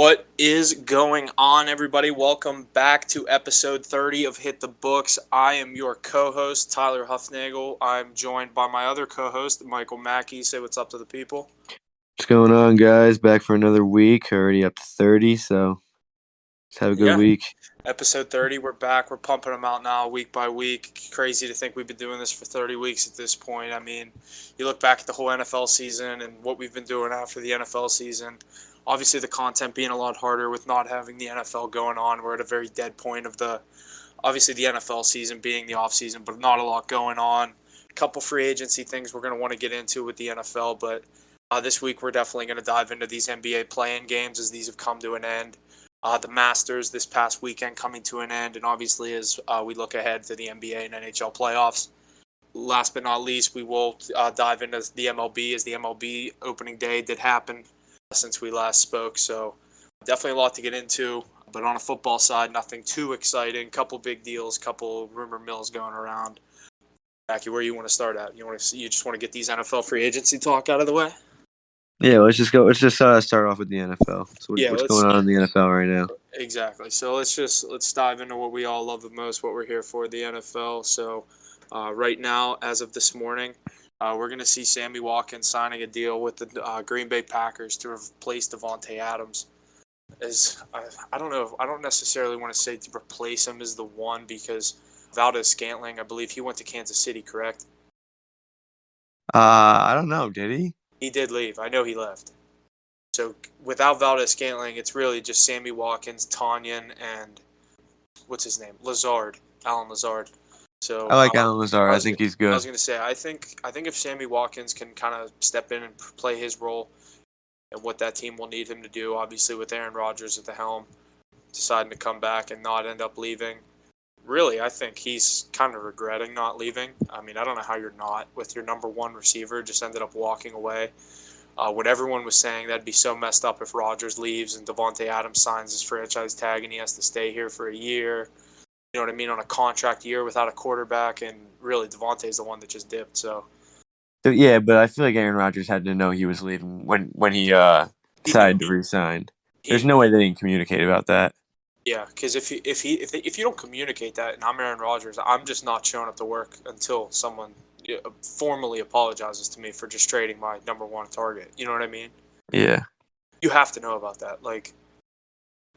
What is going on, everybody? Welcome back to episode 30 of Hit the Books. I am your co-host, Tyler Huffnagel. I'm joined by my other co-host, Michael Mackey. Say what's up to the people. What's going on, guys? Back for another week. Already up to 30, so let's have a good week. Episode 30, we're back. We're pumping them out now week by week. Crazy to think we've been doing this for 30 weeks at this point. I mean, you look back at the whole NFL season and what we've been doing after the NFL season. Obviously, the content being a lot harder with not having the NFL going on. We're at a very dead point of the NFL season being the off season, but not a lot going on. A couple free agency things we're going to want to get into with the NFL, but this week we're definitely going to dive into these NBA play-in games as these have come to an end. The Masters this past weekend coming to an end, and obviously as we look ahead to the NBA and NHL playoffs. Last but not least, we will dive into the MLB as the MLB opening day did happen since we last spoke. So definitely a lot to get into, but on a football side, nothing too exciting. Couple big deals, couple rumor mills going around. Mackie, where you want to start at? You just want to get these NFL free agency talk out of the way? Yeah, let's just go. Let's just start off with the NFL. So what's going on in the NFL right now? Exactly. So let's dive into what we all love the most, what we're here for, the NFL. So right now, as of this morning, we're going to see Sammy Watkins signing a deal with the Green Bay Packers to replace Davante Adams. I don't know. I don't necessarily want to say to replace him as the one because Valdez-Scantling, I believe he went to Kansas City, correct? I don't know. Did he? He did leave. I know he left. So without Valdez-Scantling, it's really just Sammy Watkins, Tanyan, and what's his name? Alan Lazard. So I like Alan Lazard. I think he's good. I was going to say, I think if Sammy Watkins can kind of step in and play his role and what that team will need him to do, obviously with Aaron Rodgers at the helm, deciding to come back and not end up leaving. Really, I think he's kind of regretting not leaving. I mean, I don't know how you're not with your number one receiver, just ended up walking away. What everyone was saying, that'd be so messed up if Rodgers leaves and Davante Adams signs his franchise tag and he has to stay here for a year. You know what I mean? On a contract year without a quarterback, and really Davante's the one that just dipped. So yeah, but I feel like Aaron Rodgers had to know he was leaving when he decided to resign. There's no way they didn't communicate about that. Yeah, because if you don't communicate that, and I'm Aaron Rodgers, I'm just not showing up to work until someone formally apologizes to me for just trading my number one target. You know what I mean? Yeah. You have to know about that.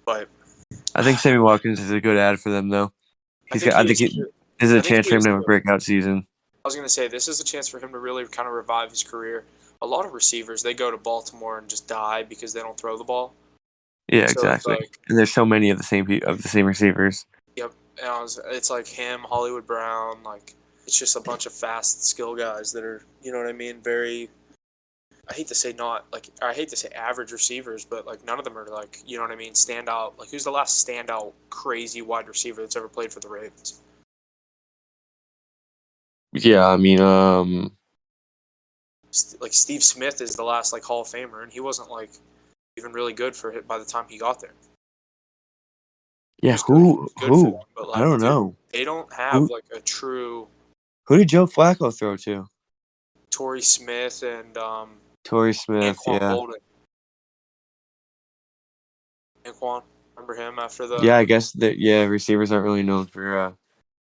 But I think Sammy Watkins is a good ad for them, though. I think there's a chance for him to have a breakout season. I was going to say, this is a chance for him to really kind of revive his career. A lot of receivers, they go to Baltimore and just die because they don't throw the ball. Yeah, exactly. And there's so many of the same receivers. Yep. And it's like him, Hollywood Brown, it's just a bunch of fast skill guys that are, you know what I mean, very, I hate to say average receivers, but none of them are you know what I mean, standout. Who's the last standout crazy wide receiver that's ever played for the Ravens? Yeah, I mean, Steve Smith is the last Hall of Famer, and he wasn't even really good for it by the time he got there. Yeah, who? I don't know. They don't have a true. Who did Joe Flacco throw to? Torrey Smith and Torrey Smith, Bolden. Anquan, remember him after the? Yeah, I guess that. Yeah, receivers aren't really known for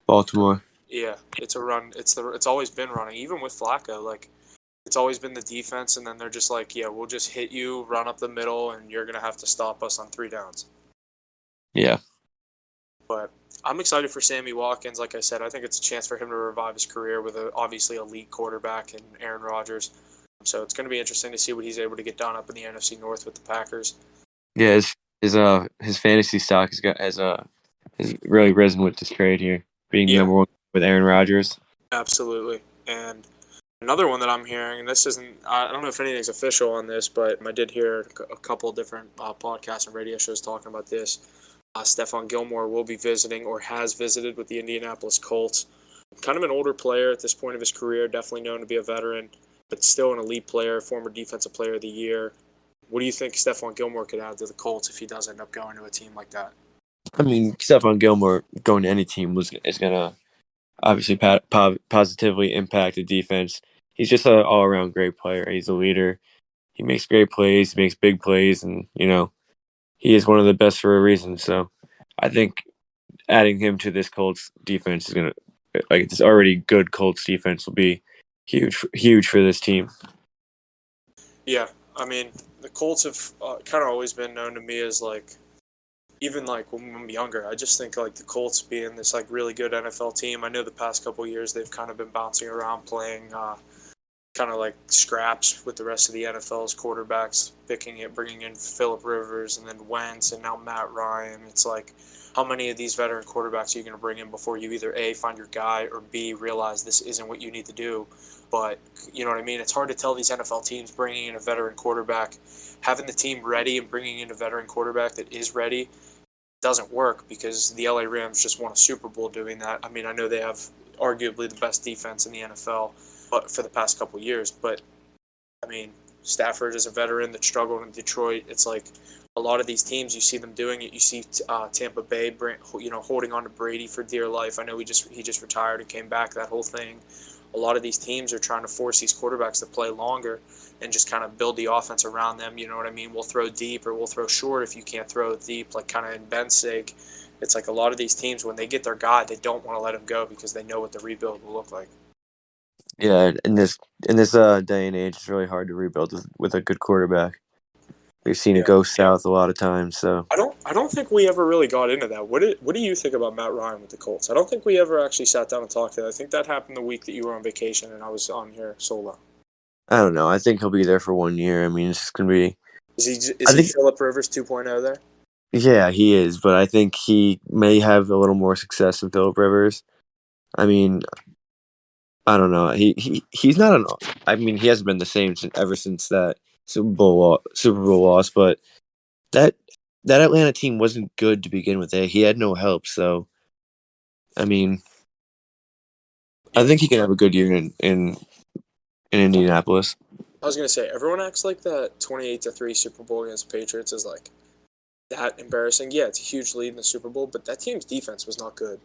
Baltimore. Yeah, it's a run. It's always been running, even with Flacco. It's always been the defense, and then they're just yeah, we'll just hit you, run up the middle, and you're gonna have to stop us on 3 downs. Yeah. But I'm excited for Sammy Watkins. Like I said, I think it's a chance for him to revive his career with an obviously elite quarterback in Aaron Rodgers. So it's going to be interesting to see what he's able to get done up in the NFC North with the Packers. Yeah, his fantasy stock has really risen with this trade here, being number one with Aaron Rodgers. Absolutely. And another one that I'm hearing, and this isn't, I don't know if anything's official on this, but I did hear a couple of different podcasts and radio shows talking about this. Stephon Gilmore will be visiting or has visited with the Indianapolis Colts. Kind of an older player at this point of his career, definitely known to be a veteran, but still an elite player, former Defensive Player of the Year. What do you think Stephon Gilmore could add to the Colts if he does end up going to a team like that? I mean, Stephon Gilmore going to any team is going to obviously positively impact the defense. He's just an all-around great player. He's a leader. He makes great plays. He makes big plays, and he is one of the best for a reason. So I think adding him to this Colts defense is gonna, like, this already good Colts defense will be huge for this team. Yeah, I mean, the Colts have kind of always been known to me as like, even like when I'm younger, I just think like the Colts being this like really good NFL team. I know the past couple of years they've kind of been bouncing around playing kind of like scraps with the rest of the NFL's quarterbacks, bringing in Phillip Rivers and then Wentz and now Matt Ryan. It's like, how many of these veteran quarterbacks are you going to bring in before you either A, find your guy, or B, realize this isn't what you need to do? But you know what I mean? It's hard to tell these NFL teams bringing in a veteran quarterback, having the team ready and bringing in a veteran quarterback that is ready doesn't work because the LA Rams just won a Super Bowl doing that. I mean, I know they have arguably the best defense in the NFL, but for the past couple of years. But I mean, Stafford is a veteran that struggled in Detroit. It's like a lot of these teams, you see them doing it. You see Tampa Bay, holding on to Brady for dear life. I know he just retired and came back. That whole thing. A lot of these teams are trying to force these quarterbacks to play longer and just kind of build the offense around them. You know what I mean? We'll throw deep or we'll throw short if you can't throw it deep, like kind of in Ben's sake. It's like a lot of these teams, when they get their guy, they don't want to let him go because they know what the rebuild will look like. Yeah, in this day and age, it's really hard to rebuild with a good quarterback. We've seen it Yeah. go south a lot of times. So I don't think we ever really got into that. What do you think about Matt Ryan with the Colts? I don't think we ever actually sat down and talked to that. I think that happened the week that you were on vacation and I was on here solo. I don't know. I think he'll be there for 1 year. I mean, it's just gonna be. Is I he think, Phillip Rivers 2.0 there? yeah, he is, but I think he may have a little more success than Phillip Rivers. I mean, I don't know. He's not an. I mean, he hasn't been the same ever since that Super Bowl loss. But that that Atlanta team wasn't good to begin with. He had no help. So I mean, I Yeah. think he can have a good year in Indianapolis. I was gonna say everyone acts like that 28-3 Super Bowl against the Patriots is like that embarrassing. Yeah, it's a huge lead in the Super Bowl, but that team's defense was not good.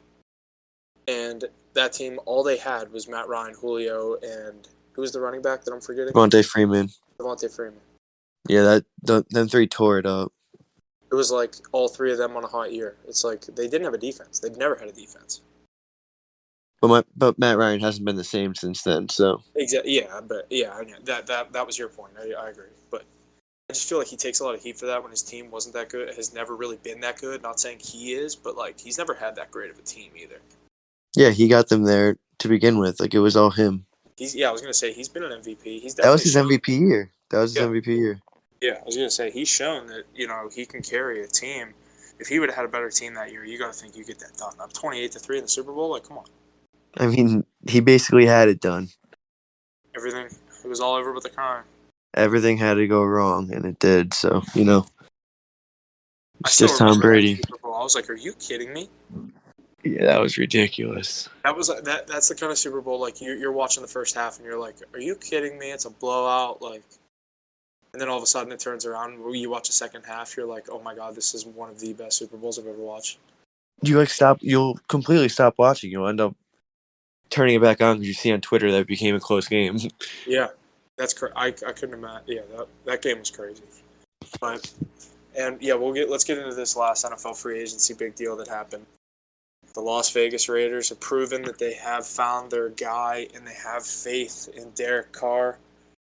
And that team, all they had was Matt Ryan, Julio, and who was the running back that I'm forgetting? Devontae Freeman. Devontae Freeman. Yeah, them three tore it up. It was like all three of them on a hot year. It's like they didn't have a defense. They've never had a defense. But Matt Ryan hasn't been the same since then. So Exactly. Yeah, but yeah, I know that was your point. I agree, but I just feel like he takes a lot of heat for that when his team wasn't that good. It has never really been that good. Not saying he is, but like he's never had that great of a team either. yeah, he got them there to begin with. Like, it was all him. I was gonna say he's been an MVP. He's That was definitely his shown. MVP year. That was his Yeah, MVP year. yeah. I was gonna say he's shown that he can carry a team. If he would have had a better team that year, you got to think you get that done. Up 28-3 in the Super Bowl, like come on, I mean, he basically had it done. everything. It was all over but the crime. Everything had to go wrong, and it did. So I it's still just Tom remember that Brady. Super Bowl. I was like, "Are you kidding me?" Yeah, that was ridiculous. That was That's the kind of Super Bowl like you're watching the first half and you're like, "Are you kidding me?" It's a blowout, like, and then all of a sudden it turns around. You watch the second half, you're like, "Oh my god, this is one of the best Super Bowls I've ever watched." You'll completely stop watching. You'll end up turning it back on because you see on Twitter that it became a close game. Yeah, that's I couldn't imagine. Yeah, that game was crazy. But and yeah, let's get into this last NFL free agency big deal that happened. The Las Vegas Raiders have proven that they have found their guy and they have faith in Derek Carr,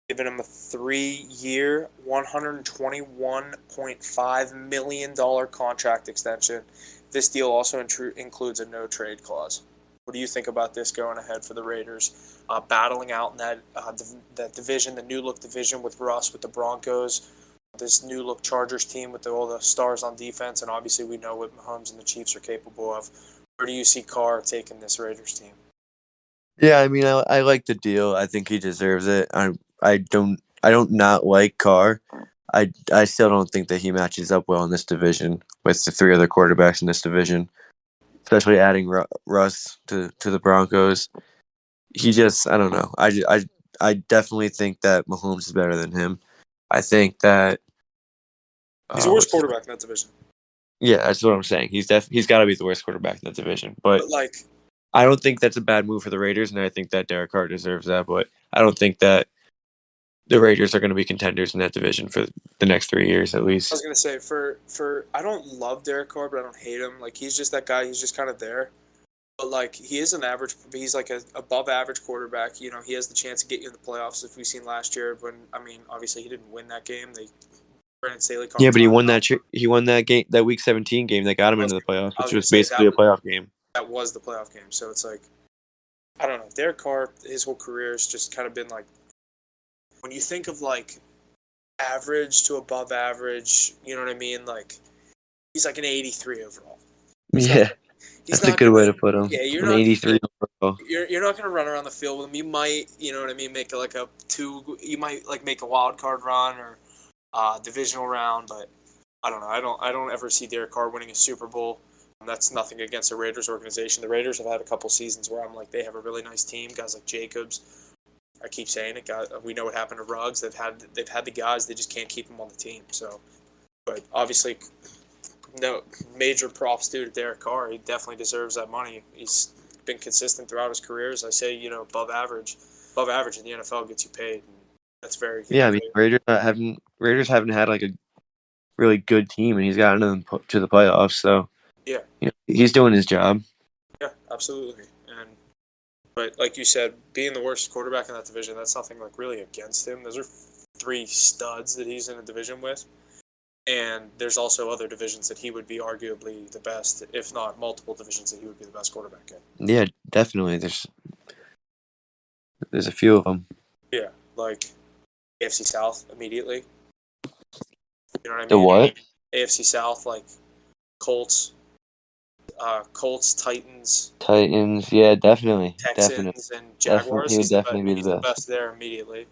giving him a 3-year, $121.5 million contract extension. This deal also includes a no trade clause. What do you think about this going ahead for the Raiders, battling out in that division, the new look division with Russ, with the Broncos, this new look Chargers team with all the stars on defense, and obviously we know what Mahomes and the Chiefs are capable of. Where do you see Carr taking this Raiders team? Yeah, I mean, I like the deal. I think he deserves it. I don't not like Carr. I still don't think that he matches up well in this division with the three other quarterbacks in this division, especially adding Russ to the Broncos. He just, I don't know. I definitely think that Mahomes is better than him. I think that He's the worst quarterback in that division. yeah, that's what I'm saying. He's got to be the worst quarterback in that division. But But like, I don't think that's a bad move for the Raiders, and I think that Derek Carr deserves that. But I don't think that the Raiders are going to be contenders in that division for the next 3 years at I least. was gonna say for I don't love Derek Carr, but I don't hate him. Like he's just that guy. He's just kind of there. But like he is an average. He's like a above average quarterback. You know, he has the chance to get you in the playoffs. If we've seen last year, when I mean, obviously he didn't win that game. They Brandon Staley called Yeah, but he won timeout. He won that game, that Week 17 game that got him I into was the playoffs, I which was gonna was say basically a playoff game. that was the playoff game. So it's like I don't know. Derek Carr, his whole career has just kind of been like when you think of like average to above average. You know what I mean? Like he's like an 83 overall. He's not. Yeah, He's that's a not good gonna. way to put him. Yeah, you're An not. 83 overall. You're not gonna run around the field with him. You might, you know what I mean, make like a two. You might like make a wild card run or divisional round, but I don't know. I don't ever see Derek Carr winning a Super Bowl. That's nothing against the Raiders organization. The Raiders have had a couple seasons where I'm like they have a really nice team. Guys like Jacobs. I keep saying it. We know what happened to Ruggs. They've had the guys. They just can't keep them on the team. So, but obviously, no major props due to Derek Carr. He definitely deserves that money. He's been consistent throughout his career. As I say, above average. Above average in the NFL gets you paid. And that's very. Yeah, I mean Raiders haven't had like a really good team, and he's gotten them to the playoffs. So Yeah, he's doing his job. yeah, absolutely. But like you said, being the worst quarterback in that division, that's nothing like really against him. Those are three studs that he's in a division with. And there's also other divisions that he would be arguably the best, if not multiple divisions that he would be the best quarterback in. Yeah, definitely. There's a few of them. Yeah, like AFC South immediately. You know what I The mean? what? AFC South, like Colts, Titans, Titans. Yeah, definitely. Texans, and Definitely. Jaguars. He would definitely be He's the the best. best there immediately.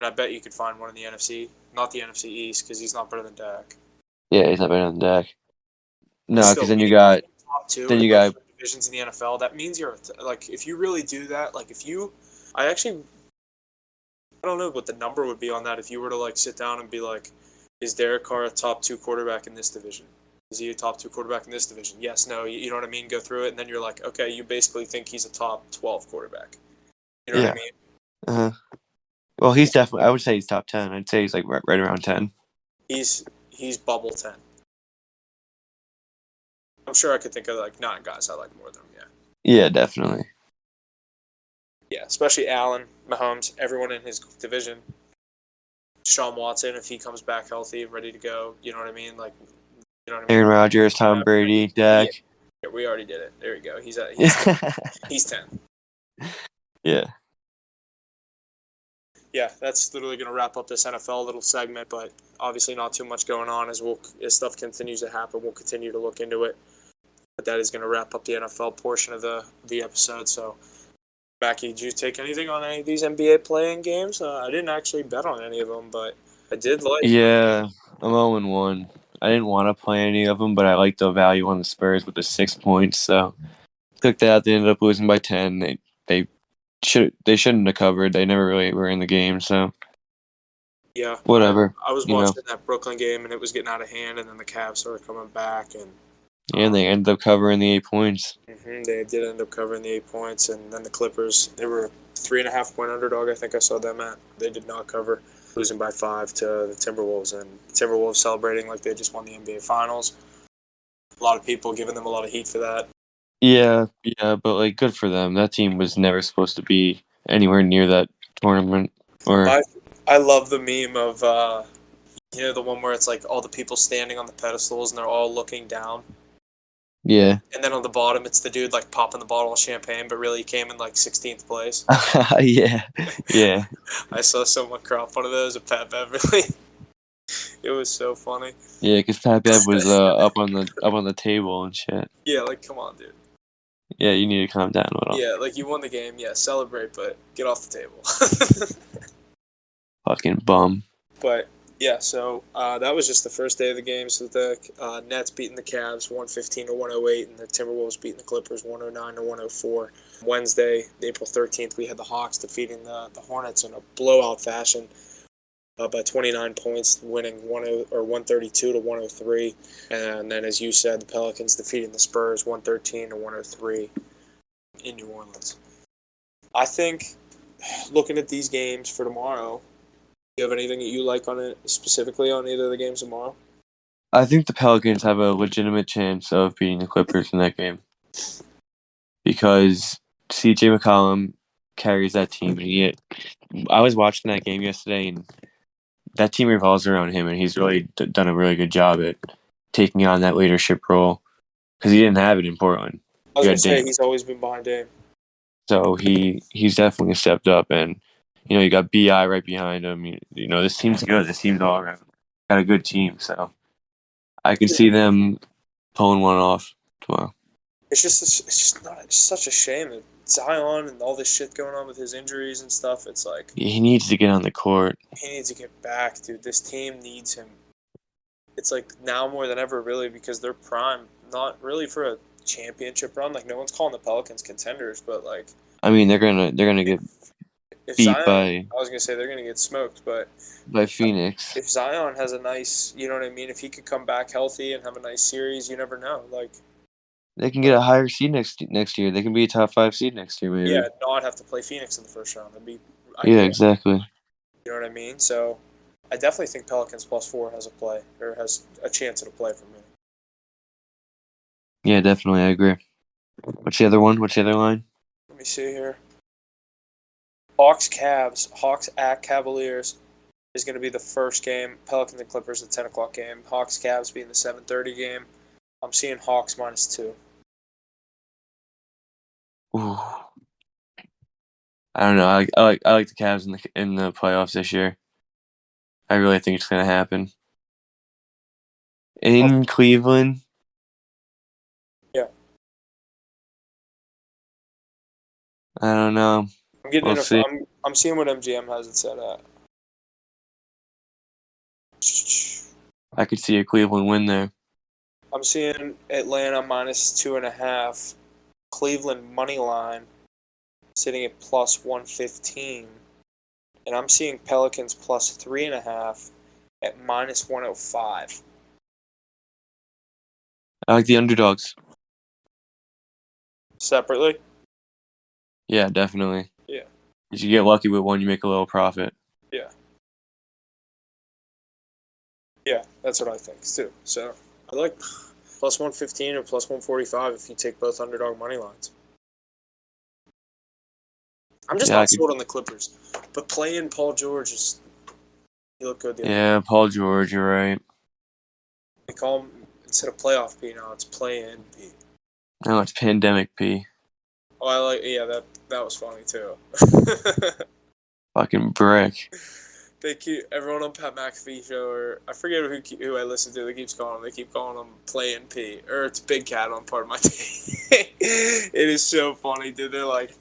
And I bet you could find one in the NFC. Not the NFC East, because he's not better than Dak. Yeah, he's not better than Dak. But No, because still, then you being got top two then in you like got three divisions in the NFL, that means you're like if you really do that, like if you, I actually, I don't know what the number would be on that if you were to like sit down and be like, is Derek Carr a top two quarterback in this division? Is he a top two quarterback in this division? Yes, no, you know what I mean? Go through it, and then you're like, okay, you basically think he's a top 12 quarterback. You know what I yeah. mean? Uh-huh. Well, he's definitely. I would say he's top 10. I'd say he's like right around 10. He's bubble 10. I'm sure I could think of like 9 guys I like more than him. Yeah. Yeah, definitely. Yeah, especially Allen, Mahomes, everyone in his division. Deshaun Watson, if he comes back healthy and ready to go, you know what I mean? Like, you know what I mean? Aaron Rodgers, Tom Brady, Yeah, Dak. yeah, we already did it. There we go. He's 10. Yeah. Yeah, that's literally going to wrap up this NFL little segment, but obviously not too much going on as stuff continues to happen. We'll continue to look into it. But that is going to wrap up the NFL portion of the episode. So, Mackey, did you take anything on any of these NBA playing games? I didn't actually bet on any of them, but I did like. Yeah, I'm 0-1. I didn't want to play any of them, but I liked the value on the Spurs with the 6 points, so took that. They ended up losing by 10. They shouldn't have covered. They never really were in the game, so Yeah, whatever. I was watching that Brooklyn game, and it was getting out of hand, and then the Cavs started coming back, and And they ended up covering the 8 points. they did end up covering the 8 points, and then the Clippers, they were 3.5 point underdog. I think I saw them at. They did not cover, losing by 5 to the Timberwolves, and the Timberwolves celebrating like they just won the NBA Finals. A lot of people giving them a lot of heat for that. Yeah, but like good for them. That team was never supposed to be anywhere near that tournament. Or I love the meme of the one where it's like all the people standing on the pedestals and they're all looking down. yeah, And then on the bottom, it's the dude like popping the bottle of champagne, but really he came in like 16th place. yeah. I saw someone crop one of those at Pat Beverly. It was so funny. Yeah, because Pat Bev was up on the table and shit. Yeah, like come on, dude. Yeah, you need to calm down a little. Yeah, like you won the game. Yeah, celebrate, but get off the table. Fucking bum. But yeah, so that was just the first day of the game. So the Nets beating the Cavs 115 to 108, and the Timberwolves beating the Clippers 109 to 104. Wednesday, April 13th, we had the Hawks defeating the Hornets in a blowout fashion by 29 points, winning 132 to 103. And then, as you said, the Pelicans defeating the Spurs 113 to 103 in New Orleans. I think looking at these games for tomorrow, You have anything that you like on it specifically on either of the games tomorrow? I think the Pelicans have a legitimate chance of beating the Clippers in that game because CJ McCollum carries that team. I was watching that game yesterday, and that team revolves around him, and he's really done a really good job at taking on that leadership role because he didn't have it in Portland. I was You gonna had say Dame, he's always been behind Dame. so he's definitely stepped up, and you got Bi right behind him. This team's good. This team's all around got a good team, so I could see them pulling one off tomorrow. It's such a shame that Zion and all this shit going on with his injuries and stuff. It's like He needs to get on the court. he needs to get back, dude. This team needs him. It's like now more than ever, really, because they're prime. Not really for a championship run. Like no one's calling the Pelicans contenders, but like I mean, they're gonna get if beat Zion, I was gonna say they're gonna get smoked, but by Phoenix. if Zion has a nice, you know what I mean, if he could come back healthy and have a nice series, you never know. Like They can get a higher seed next year. They can be a top 5 seed next year, maybe. yeah, not have to play Phoenix in the first round. That'd be Yeah, ideal. exactly. You know what I mean? So I definitely think Pelicans +4 has a play or has a chance at a play for me. Yeah, definitely. I agree. What's the other one? What's the other line? Let me see here. Hawks at Cavaliers is going to be the first game. Pelicans and Clippers, the 10 o'clock game. Hawks Cavs being the 7:30 game. I'm seeing Hawks -2. Ooh. I don't know. I like the Cavs in the playoffs this year. I really think it's gonna happen in Cleveland. Yeah, I don't know. I'm getting We'll in. see. I'm seeing what MGM has it set at. I could see a Cleveland win there. I'm seeing Atlanta -2.5. Cleveland money line sitting at +115. And I'm seeing Pelicans +3.5 at -105. I like the underdogs. Separately? Yeah, definitely. Yeah. If you get lucky with one, you make a little profit. Yeah. Yeah, that's what I think too. So I like +115 or +145 if you take both underdog money lines. I'm just not sold on the Clippers, but playing Paul George is he looked good. Yeah, Paul George, you're right. They call him instead of playoff P now, it's play-in P. No, it's pandemic P. Oh, I like that was funny too. Fucking brick. They keep everyone on Pat McAfee show, or I forget who I listen to. They keep calling him Play-in P, or it's Big Cat on Part of My Team. It is so funny, dude. They're like,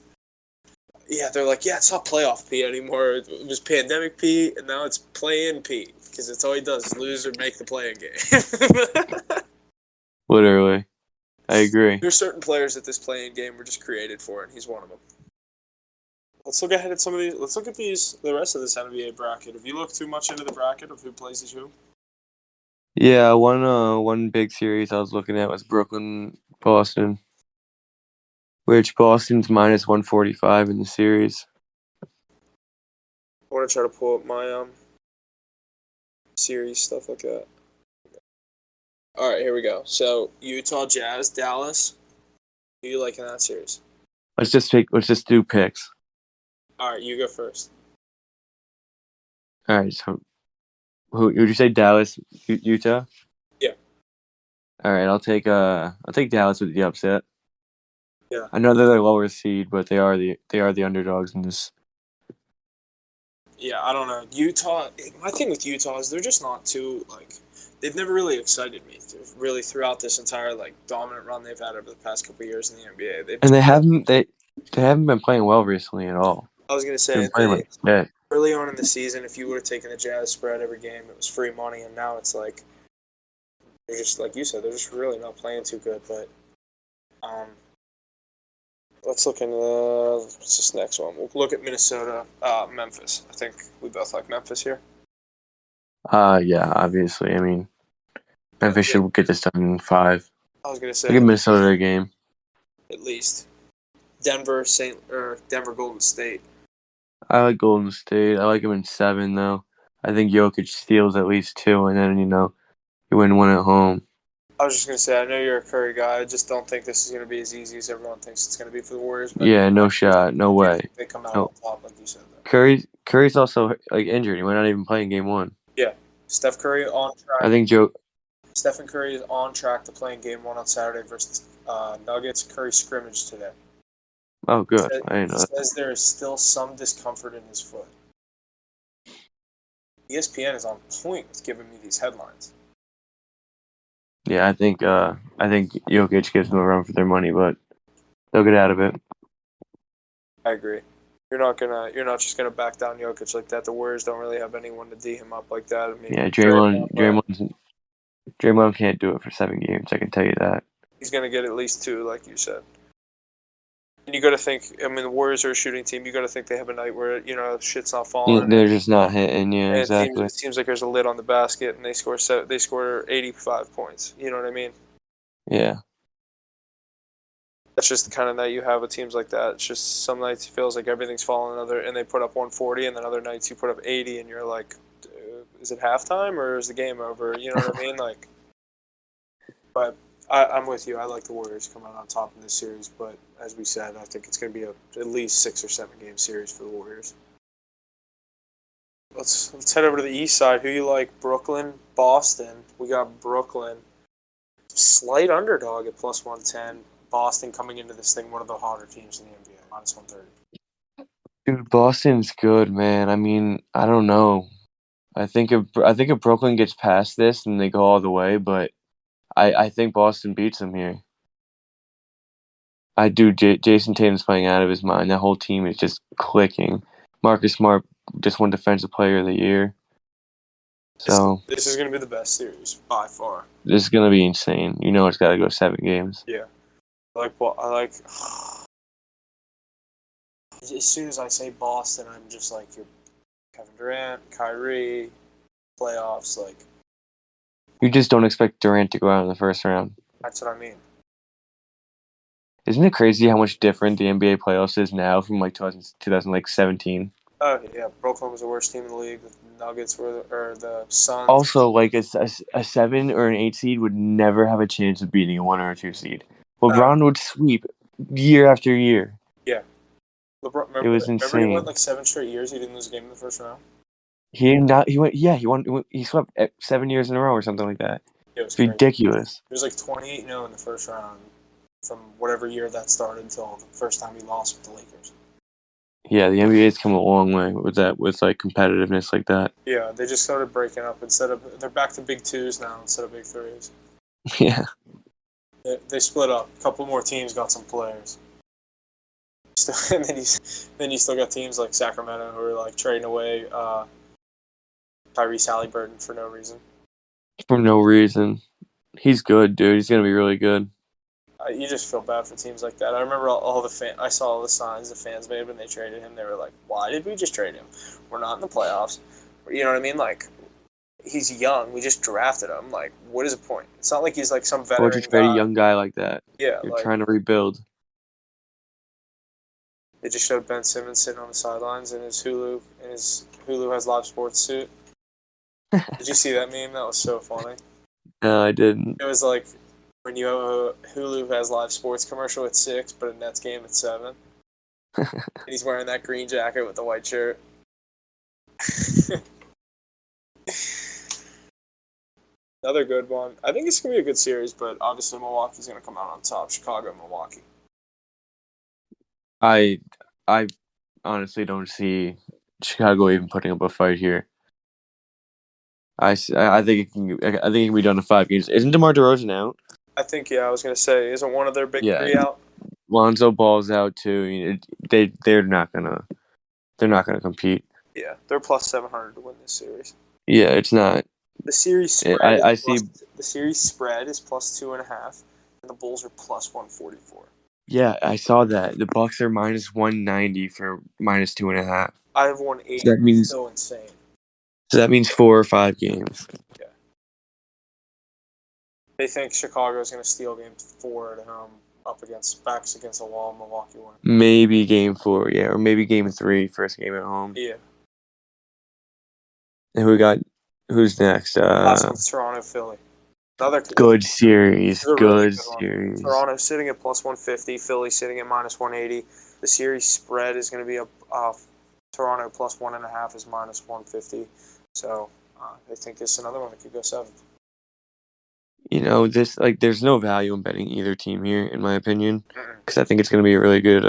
yeah, it's not playoff P anymore. It was pandemic P, and now it's Play-in P because it's all he does is lose or make the play-in game. Literally, I agree. There's certain players that this play-in game were just created for, and he's one of them. Let's look ahead at some of these. Let's look at the rest of this NBA bracket. Have you looked too much into the bracket of who plays each who? Yeah, one big series I was looking at was Brooklyn Boston, which Boston's -145 in the series. I want to try to pull up my series stuff like that. All right, here we go. So Utah Jazz, Dallas. Who you like in that series? Let's just do picks. All right, you go first. All right, so who would you say? Dallas, Utah? Yeah. All right, I'll take Dallas with the upset. Yeah. I know they're the lower seed, but they are the underdogs in this. Yeah, I don't know. Utah. My thing with Utah is they're just not too they've never really excited me. Really throughout this entire dominant run they've had over the past couple of years in the NBA. They haven't been playing well recently at all. I was gonna say early on in the season, if you would have taken the Jazz spread every game, it was free money, and now it's like they're just like you said, they're just really not playing too good. But let's look into what's this next one? We'll look at Minnesota, Memphis. I think we both like Memphis here. Yeah, obviously. I mean, Memphis should get this done in 5. I was gonna say give Minnesota a game. At least Denver Golden State. I like Golden State. I like them in 7 though. I think Jokic steals at least 2, and then you win one at home. I was just gonna say, I know you're a Curry guy. I just don't think this is gonna be as easy as everyone thinks it's gonna be for the Warriors. But Yeah, no shot, no do way. think they come out No. on top, like you said. Though. Curry's also like injured. He might not even play in game 1. Yeah, Steph Curry on I track. think Joe. Stephen Curry is on track to play in Game 1 on Saturday versus Nuggets. Curry scrimmaged today. Oh, He, good. I didn't he know that. says there is still some discomfort in his foot. ESPN is on point with giving me these headlines. Yeah, I think Jokic gives them a run for their money, but they'll get out of it. I agree. You're not just gonna back down Jokic like that. The Warriors don't really have anyone to D him up like that. I mean, Yeah, Draymond, but Draymond can't do it for 7 games. I can tell you that. he's gonna get at least 2, like you said. And you got to think. I mean, the Warriors are a shooting team. You got to think they have a night where shit's not Yeah, falling, they're just not hitting. Yeah, and exactly. it seems like there's a lid on the basket, and they score 85 points. You know what I mean? Yeah. That's just the kind of night you have with teams like that. It's just some nights it feels like everything's falling, and they put up 140, and then other nights you put up 80, and you're like, is it halftime or is the game over? You know what I mean? Like, but I'm with you. I like the Warriors coming out on top in this series, but as we said, I think it's going to be at least 6 or 7 game series for the Warriors. Let's head over to the East side. Who you like? Brooklyn, Boston. We got Brooklyn, slight underdog at plus 110. Boston coming into this thing one of the hotter teams in the NBA, minus 130. Dude, Boston's good, man. I mean, I don't know. I think if Brooklyn gets past this and they go all the way, but I think Boston beats them here. I do. Jason Tatum's playing out of his mind. That whole team is just clicking. Marcus Smart just won Defensive Player of the Year. So this is going to be the best series by far. This is gonna be insane. It's got to go 7 games. Yeah, I like. As soon as I say Boston, I'm just like you're Kevin Durant, Kyrie, playoffs. Like You just don't expect Durant to go out in the first round. that's what I mean. Isn't it crazy how much different the NBA playoffs is now from like 2017? Oh yeah, Brooklyn was the worst team in the league. The Nuggets or the Suns. Also, like a 7 or an 8 seed would never have a chance of beating a 1 or a 2 seed. LeBron would sweep year after year. Yeah, LeBron. It was Remember he insane. went like 7 straight years. He didn't lose a game in the first round. He went. Yeah, he won. He swept 7 years in a row or something like that. It was It's ridiculous. It was like 28-0 in the first round from whatever year that started until the first time he lost with the Lakers. Yeah, the NBA's come a long way with that, with like competitiveness like that. Yeah, they just started breaking up they're back to big 2s now instead of big 3s. Yeah. They split up. A couple more teams got some players. And then you still got teams like Sacramento who are like trading away Tyrese Halliburton for no reason. For no reason. He's good, dude. He's gonna be really good. You just feel bad for teams like that. I remember all the I saw all the signs the fans made when they traded him. They were like, "Why did we just trade him? We're not in the playoffs." You know what I mean? Like, he's young. We just drafted him. Like, what is the point? It's not like he's like some veteran Or just trade a young guy like that. Yeah, You're like, trying to rebuild. They just showed Ben Simmons sitting on the sidelines in his Hulu has live sports suit. Did you see that meme? That was so funny. No, I didn't. It was like when you have a Hulu has live sports commercial at 6, but a Nets game at 7. And he's wearing that green jacket with the white shirt. Another good one. I think it's going to be a good series, but obviously Milwaukee's going to come out on top. Chicago, Milwaukee. I honestly don't see Chicago even putting up a fight here. I think it can be done in 5 games. Isn't DeMar DeRozan out? I think, yeah, I was going to say, isn't one of their big 3 out? Lonzo Ball's out too. They're not gonna compete. Yeah, they're plus 700 to win this series. Yeah, it's not. The series spread. The series spread is plus 2.5, and the Bulls are plus 144. Yeah, I saw that. The Bucks are minus 190 for minus 2.5. I have 180. So that means so insane. So that means 4 or 5 games. Yeah. They think Chicago's going to steal game 4 at home, backs against the wall. Milwaukee win. Maybe game 4, yeah, or maybe game 3, first game at home. Yeah. And who we got? Who's next? Last one's Toronto, Philly. Another Good this series. is a really Good good one. series. Toronto sitting at plus 150, Philly sitting at minus 180. The series spread is going to be Toronto plus 1.5 is minus 150. So I think this is another one that could go 7. There's no value in betting either team here, in my opinion, because I think it's going to be a really good.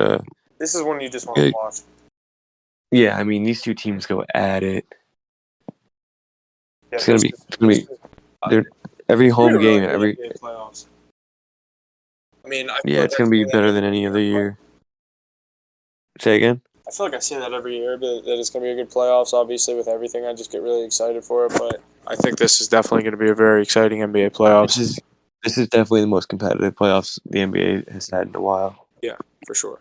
This is one you just want to Good, watch. yeah, I mean these two teams go at it. Yeah, It's gonna be. It's gonna be. They're, every it's gonna be home a really game. good Every NBA playoffs. I mean, I feel Yeah, like it's I gonna say be that better than every any other year, but year. Say again. I feel like I say that every year, but that it's going to be a good playoffs. Obviously, with everything, I just get really excited for it. But I think this is definitely going to be a very exciting NBA This playoffs. is this is definitely the most competitive playoffs the NBA has had in a while. Yeah, for sure.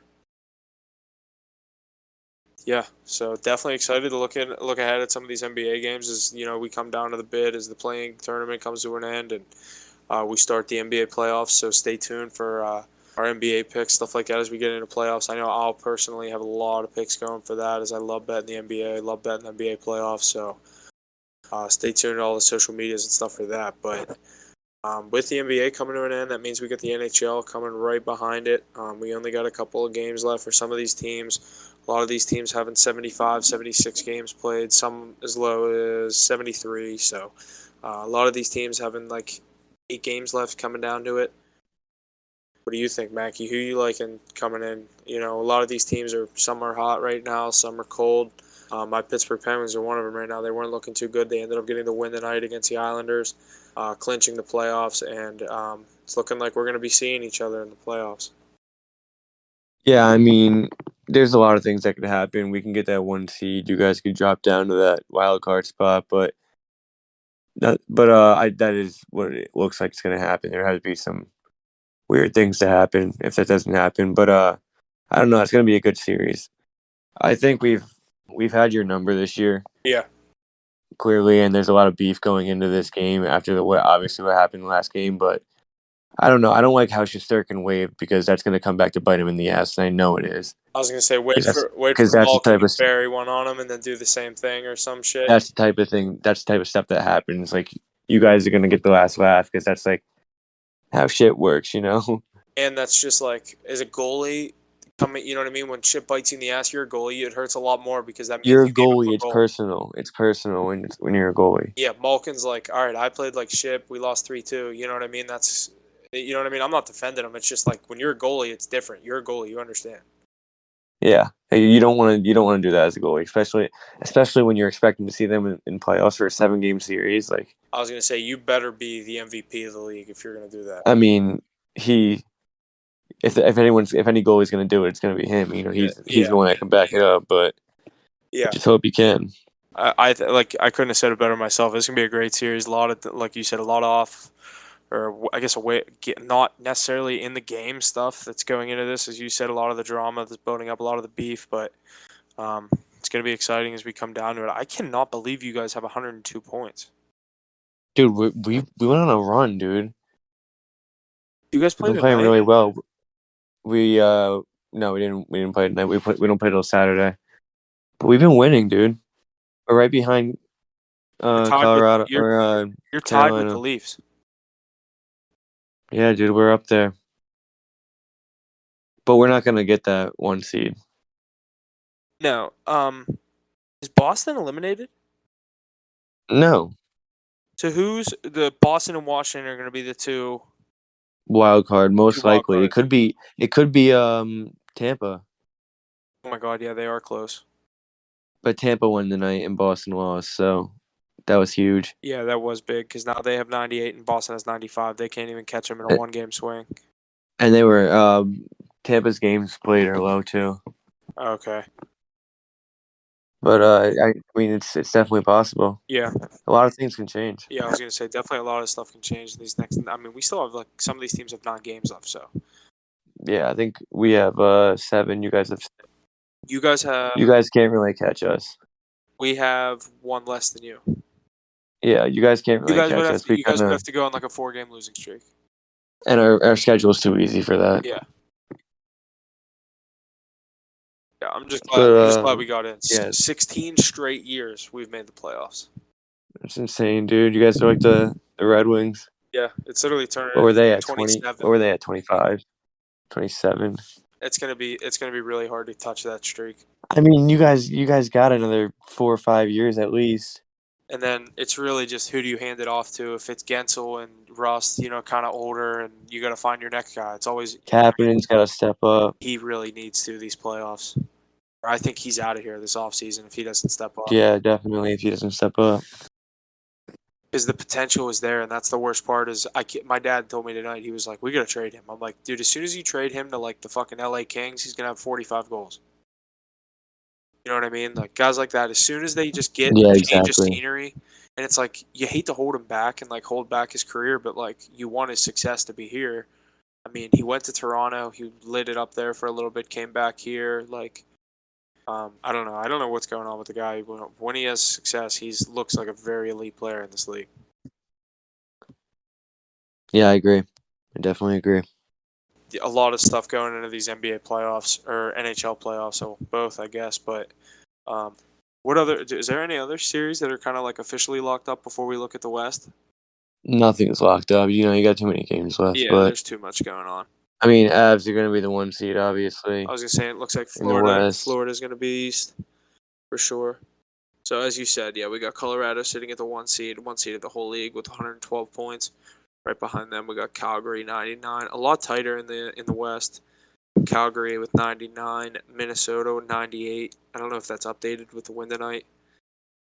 Yeah, so definitely excited to look ahead at some of these NBA games as we come down to the bid as the playing tournament comes to an end and we start the NBA playoffs. So stay tuned for our NBA picks, stuff like that as we get into playoffs. I know I'll personally have a lot of picks going for that as I love betting the NBA. I love betting the NBA playoffs. So stay tuned to all the social medias and stuff for that. But with the NBA coming to an end, that means we get the NHL coming right behind it. We only got a couple of games left for some of these teams. A lot of these teams having 75, 76 games played, some as low as 73. So a lot of these teams having like 8 games left coming down to it. What do you think, Mackey? Who you liking coming in? A lot of these teams some are hot right now, some are cold. My Pittsburgh Penguins are one of them right now. They weren't looking too good. They ended up getting the win tonight against the Islanders, clinching the playoffs, and it's looking like we're going to be seeing each other in the playoffs. Yeah, I mean, there's a lot of things that could happen. We can get that 1 seed. You guys could drop down to that wild card spot, but that is what it looks like it's going to happen. There has to be some weird things to happen if that doesn't happen. But I don't know. It's going to be a good series. I think we've had your number this year. Yeah. Clearly, and there's a lot of beef going into this game after what happened last game. But I don't know. I don't like how Shesterkin waved because that's going to come back to bite him in the ass, and I know it is. I was going to say, wait Because for that's the Malkin type to of bury one on him and then do the same thing or some shit. that's the type of thing. That's the type of stuff that happens. Like you guys are going to get the last laugh because that's like how shit works, you know. And that's just like, as a goalie, you know what I mean? When shit bites you in the ass, you're a goalie, it hurts a lot more because that means You're a you gave up goalie. a It's goal. personal. It's personal when you're a goalie. Yeah, Malkin's like, all right, I played like shit. We lost 3-2. You know what I mean? You know what I mean? I'm not defending him. It's just like when you're a goalie, it's different. You're a goalie. You understand. Yeah, hey, you don't want to do that as a goalie, especially when you're expecting to see them in playoffs for a 7-game series. Like, I was going to say, you better be the MVP of the league if you're going to do that. I mean, he if any goalie's going to do it, it's going to be him. You know, he's Yeah. the one that can back it up. But Yeah. just hope he can. I couldn't have said it better myself. It's gonna be a great series. A lot of like you said, a lot of off, or I guess not necessarily in the game stuff that's going into this. As you said, a lot of the drama that's building up, a lot of the beef, but it's gonna be exciting as we come down to it. I cannot believe you guys have 102 points. Dude, we went on a run, dude. You guys We've played been playing tonight? really well. We no, we didn't play tonight. We don't play till Saturday. But we've been winning, dude. We're right behind You're tied with Colorado you're or you're tied with the Carolina. Leafs. Yeah, dude, we're up there. But we're not gonna get that 1 seed. No. Is Boston eliminated? No. So who's the Boston and Washington are going to be the two Wild card, most wild likely. cards? It could be Tampa. Oh my God, yeah, they are close. But Tampa won tonight and Boston lost, so that was huge. Yeah, that was big because now they have 98 and Boston has 95. They can't even catch them in a A- one-game swing. And they were Tampa's games played are low too. Okay. But I mean it's definitely possible. Yeah. A lot of things can change. Yeah, I was gonna say definitely a lot of stuff can change in these next. I mean, we still have like some of these teams have 9 games left. So Yeah, I think we have 7. you guys have You guys can't really catch us. we have one less than you. Yeah, you guys can't really catch us. We You guys kind would of have to go on like a 4-game losing streak. and our schedule is too easy for that. Yeah. Yeah, I'm just But glad we got in. yeah, 16 straight years we've made the playoffs. That's insane, dude. You guys are like the Red Wings. Yeah, it's literally turning What were they at 27. 20? What were they at 25? 27. It's gonna be really hard to touch that streak. I mean, you guys got another 4 or 5 years at least. And then it's really just who do you hand it off to? If it's Gensel and Rust, kind of older, and you got to find your next guy. It's always Kapanen's got to step up. he really needs to these playoffs. Or I think he's out of here this offseason if he doesn't step up. Yeah, definitely. If he doesn't step up. Because the potential is there, and that's the worst part. My dad told me tonight, he was like, "We gotta trade him." I'm like, "Dude, as soon as you trade him to like the fucking LA Kings, he's gonna have 45 goals." You know what I mean? Like guys like that, as soon as they just get Yeah, a change of exactly. scenery, and it's like you hate to hold him back and like hold back his career, but like you want his success to be here. I mean, he went to Toronto, he lit it up there for a little bit, came back here. Like, I don't know. I don't know what's going on with the guy. When he has success, he looks like a very elite player in this league. Yeah, I agree. I definitely agree. A lot of stuff going into these NBA playoffs or NHL playoffs, so both, I guess. But is there any other series that are kind of like officially locked up before we look at the West? Nothing's locked up. You got too many games left. Yeah, But there's too much going on. I mean, Avs are going to be the 1 seed, obviously, I was gonna say it looks like in the West. Florida's gonna be East for sure. So as you said, yeah, we got Colorado sitting at the one seed of the whole league with 112 points. Right behind them, we got Calgary 99, a lot tighter in the West. Calgary with 99, Minnesota 98. I don't know if that's updated with the win tonight.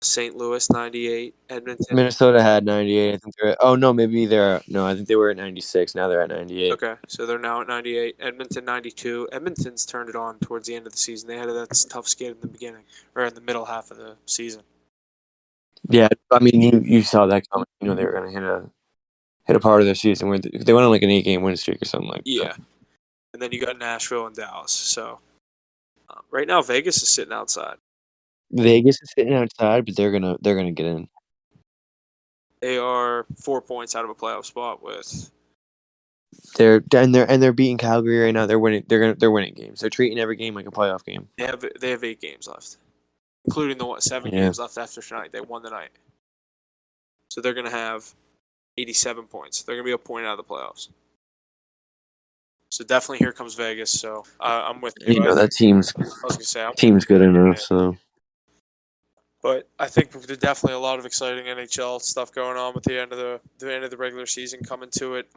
St. Louis 98, Edmonton. Minnesota had 98. I think I think they were at 96. Now they're at 98. Okay, so they're now at 98. Edmonton 92. Edmonton's turned it on towards the end of the season. They had that tough skid in the beginning or in the middle half of the season. Yeah, I mean, you saw that coming. They were going to hit a part of their season where they went on like an 8-game win streak or something like that. Yeah, and then you got Nashville and Dallas. So right now Vegas is sitting outside. Vegas is sitting outside, but they're gonna get in. They are 4 points out of a playoff spot with. They're beating Calgary right now. They're winning. They're winning games. They're treating every game like a playoff game. They have 8 games left, including the 7 games left after tonight. They won tonight, so they're gonna have 87 points. They're gonna be a point out of the playoffs. So definitely here comes Vegas. So I'm with you. That team's. I was gonna say team's good enough. So. But I think there's definitely a lot of exciting NHL stuff going on with the end of the regular season coming to it.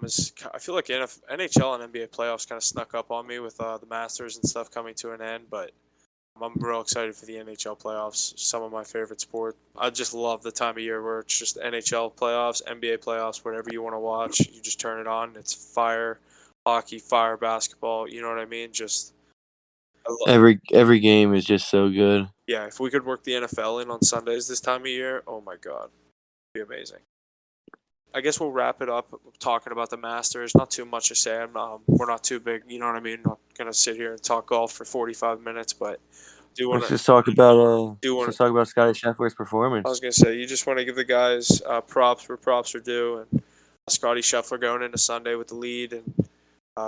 I feel like NHL and NBA playoffs kind of snuck up on me with the Masters and stuff coming to an end. But I'm real excited for the NHL playoffs. Some of my favorite sport. I just love the time of year where it's just NHL playoffs, NBA playoffs, whatever you want to watch. You just turn it on. It's fire hockey, fire basketball. You know what I mean? Just. Every game is just so good. Yeah, if we could work the NFL in on Sundays this time of year, oh my God, it'd be amazing. I guess we'll wrap it up talking about the Masters. Not too much to say. We're not too big, you know what I mean? Not gonna sit here and talk golf for 45 minutes, but let's just talk about Scotty Scheffler's performance. I was gonna say you just want to give the guys props where props are due, and Scotty Scheffler going into Sunday with the lead and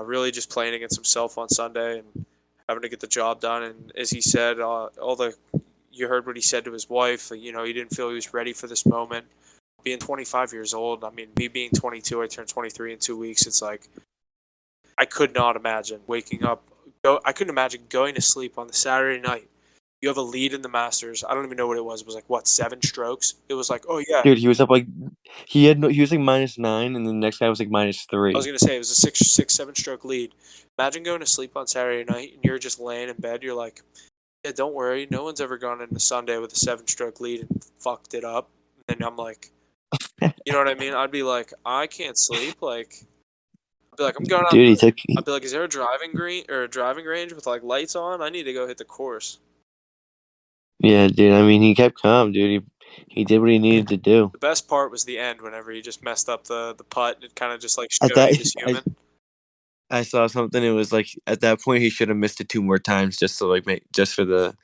really just playing against himself on Sunday and having to get the job done. And as he said, you heard what he said to his wife. He didn't feel he was ready for this moment. Being 25 years old, I mean, me being 22, I turned 23 in 2 weeks. It's like I could not imagine waking up. I couldn't imagine going to sleep on the Saturday night. You have a lead in the Masters. I don't even know what it was. It was like 7 strokes. It was like, oh yeah, dude. He was up like he was like -9, and the next guy was like -3. I was gonna say it was a 7 stroke lead. Imagine going to sleep on Saturday night and you're just laying in bed. You're like, yeah, don't worry. No one's ever gone into Sunday with a 7 stroke lead and fucked it up. And I'm like, you know what I mean? I'd be like, I can't sleep. Like, I'd be like, I'm going out. Dude, I'd be like, is there a driving range with like lights on? I need to go hit the course. Yeah, dude. I mean, he kept calm, dude. He did what he needed to do. The best part was the end whenever he just messed up the putt. It kind of just like showed he was human. I saw something. It was like at that point he should have missed it 2 more times just to like just for the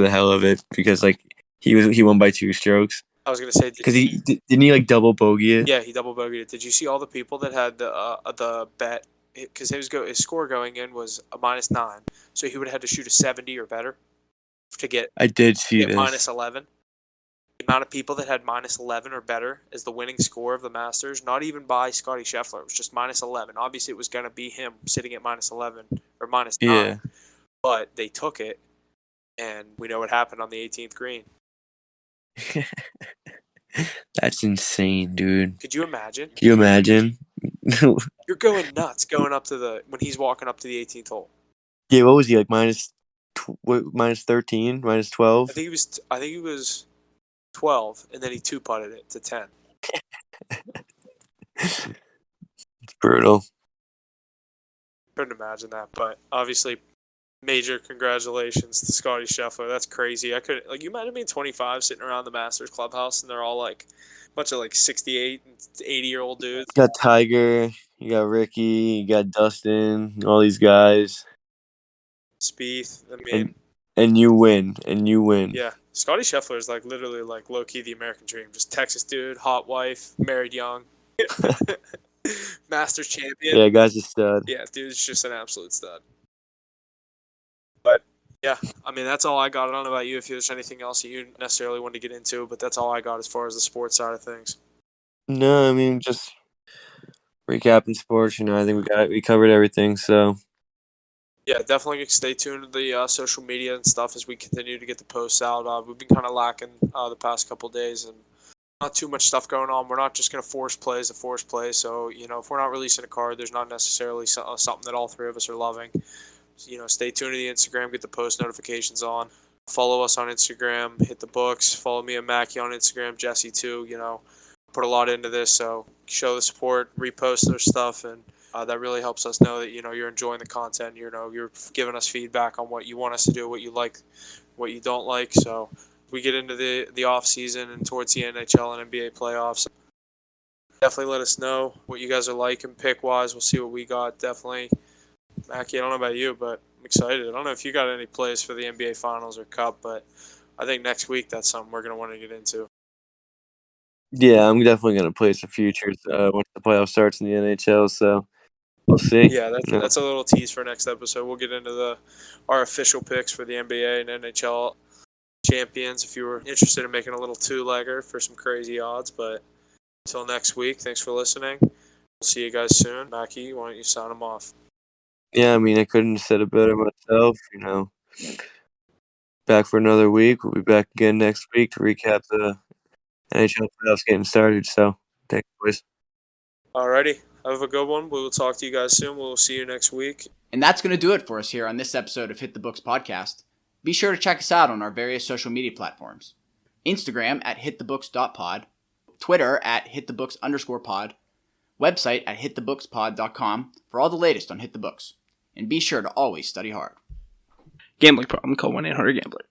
hell of it, because like he won by 2 strokes. I was gonna say because didn't he like double bogey it? Yeah, he double bogeyed it. Did you see all the people that had the bet? Because his score going in was a -9, so he would have had to shoot a 70 or better to get. I did see this. -11. amount of people that had minus 11 or better as the winning score of the Masters, not even by Scotty Scheffler, it was just minus 11. Obviously, it was going to be him sitting at minus 11 or minus 9, Yeah. but they took it, and we know what happened on the 18th green. That's insane, dude. Could you imagine? Can you imagine? You're going nuts going up to when he's walking up to the 18th hole. Yeah, what was he like minus 13, minus 12? I think he was 12, and then he two putted it to 10. It's brutal. Couldn't imagine that, but obviously, major congratulations to Scotty Scheffler. That's crazy. I could you imagine being 25 sitting around the Masters clubhouse, and they're all like a bunch of like 68 and 80-year-old dudes. You got Tiger, you got Ricky, you got Dustin, all these guys. Spieth. I mean, and you win. yeah. Scotty Scheffler is like literally like low key the American dream. Just Texas dude, hot wife, married young, Masters champion. Yeah, guy's a stud. Yeah, dude, it's just an absolute stud. But yeah, I mean that's all I got. I don't know about you if there's anything else that you necessarily want to get into, but that's all I got as far as the sports side of things. No, I mean just recapping sports. I think we covered everything. So yeah, definitely stay tuned to the social media and stuff as we continue to get the posts out. We've been kind of lacking the past couple days and not too much stuff going on. We're not just going to force plays to force play. So, if we're not releasing a card, there's not necessarily something that all three of us are loving. So, stay tuned to the Instagram, get the post notifications on. Follow us on Instagram, hit the books. Follow me and Mackey on Instagram, Jesse too. Put a lot into this. So, show the support, repost their stuff, and that really helps us know that you're enjoying the content. You're giving us feedback on what you want us to do, what you like, what you don't like. So we get into the off season and towards the NHL and NBA playoffs. Definitely let us know what you guys are liking pick wise. We'll see what we got. Definitely, Mackie. I don't know about you, but I'm excited. I don't know if you got any plays for the NBA Finals or Cup, but I think next week that's something we're gonna want to get into. yeah, I'm definitely gonna place the futures once the playoff starts in the NHL. So we'll see. Yeah, that's a little tease for next episode. We'll get into our official picks for the NBA and NHL champions if you were interested in making a little two-legger for some crazy odds. But until next week, thanks for listening. We'll see you guys soon. Mackie, why don't you sign them off? Yeah, I mean I couldn't have said it better myself. Back for another week. We'll be back again next week to recap the NHL playoffs getting started. So thanks, boys. Alrighty, have a good one. We will talk to you guys soon. We'll see you next week. And that's going to do it for us here on this episode of Hit the Books Podcast. Be sure to check us out on our various social media platforms. Instagram at hitthebooks.pod, Twitter at hitthebooks_pod, website at hitthebookspod.com for all the latest on Hit the Books. And be sure to always study hard. Gambling problem, call 1-800-GAMBLER.